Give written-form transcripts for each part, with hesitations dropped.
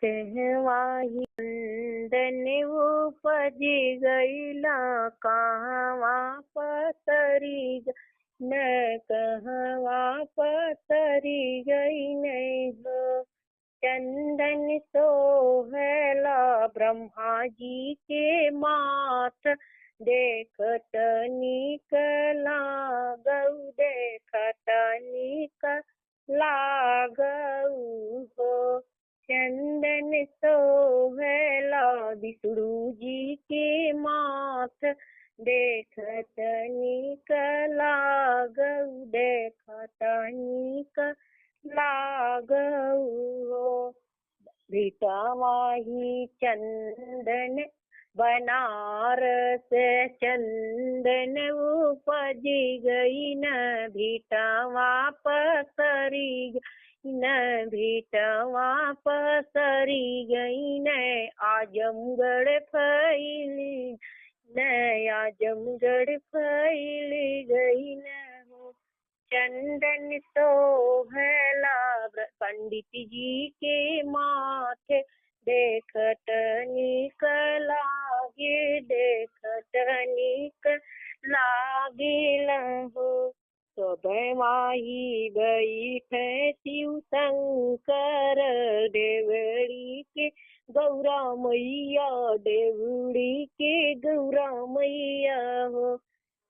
कहवाही चंदन उपजी गईला कहवा पसरी न कहवा पसरी गई नहीं हो। चंदन सोहला ब्रह्मा जी के माथ देखत निकला गौ देखत निकला गौ हो। चंदन सोहला विष्णु जी के माथ देखत निकला गौ देखत निकला गौ। भिटवाही चंदन बनारस चंदन उपजी गई न भिटवा पसरी न भिटवा पसरी गई न आजमगढ़ फैली न आजमगढ़ फैली गई न हो। चंदन सोहला पंडित जी के माथे देखत निकला गे देखत निकला गेल हो। सबमाही बैठे शिव शंकर देवड़ी के गौरा मैया देवड़ी के गौरा मैया हो।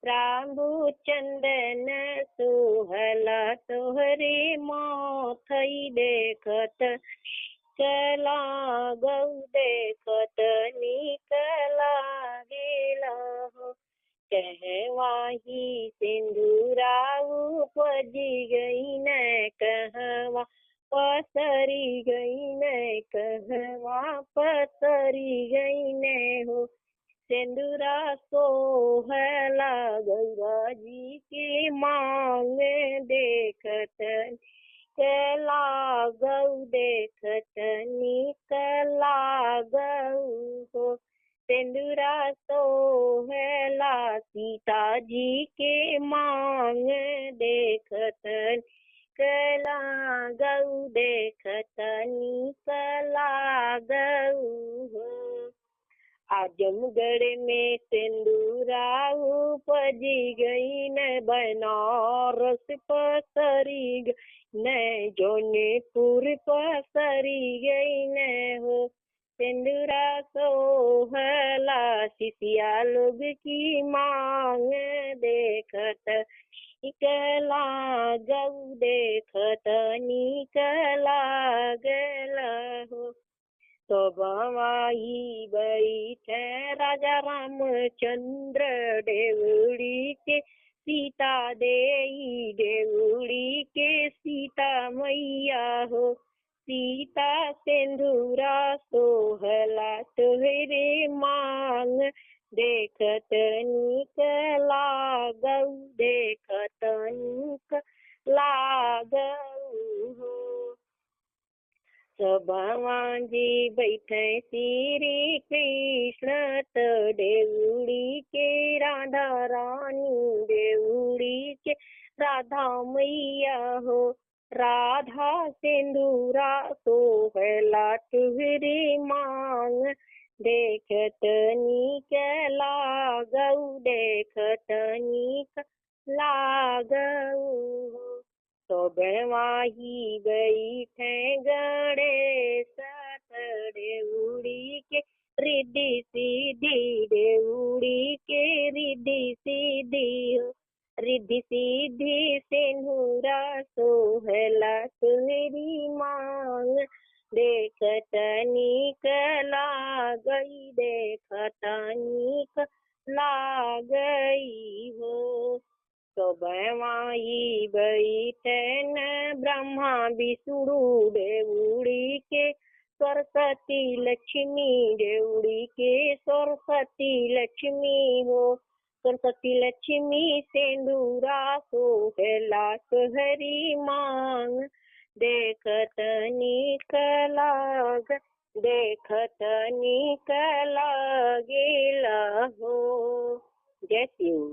रामू चंदन सोहला तोहरे माथई देखत निकला गौ देखत निकला गेला हो। कहवाही सिंदूरा उपजी गई न कहवा पसरी गई न कहवा पसरी गई न हो। सिंदूरा सोहला गंगा जी के मांग देखत निकला गौ देखत निकला गौ हो। सिंदूरा सोहला सीता जी के मांग देखत निकला गौ देखत निकला गौ हो। आजमगढ़ में सिंदूरा उपजी गई न बनारस पसरी गई न जौनपुर पसरी गई न हो। सिंदूरा सोहला शिष्या लोग की मांग देखत निकला गौ देखत निकला गला हो। सबमाही बैठे राजा रामचंद्र देवड़ी के सीता देई देवड़ी के सीता मैया हो। सीता सिंदूरा सोहला तोहरे मांग देखत निकला गौ देखत निकला गौ हो। सबमाजी बैठे श्री कृष्ण त देवड़ी के राधा रानी देवड़ी के राधा मैया हो। राधा सिंदूरा सोहला तुहरी मांग देखत निकला गौ देखत निकला गौ। सबमाही बैठे गणेश देवड़ी के रिद्धि सीधी देवड़ी के रिद्धि सीधी हो। रिद्धि सीधी सिंदूरा सोहला तुहरी मांग देखत निकला गई देखत निकला गई हो। सबमाही बैठे न ब्रह्मा विष्णु देवड़ी के सरस्वती लक्ष्मी देवड़ी के सरस्वती लक्ष्मी हो। सरस्वती लक्ष्मी सिंदूरा सोहला तोहरी मांग देखत निकला देखत निकला गेला हो। जय शिव।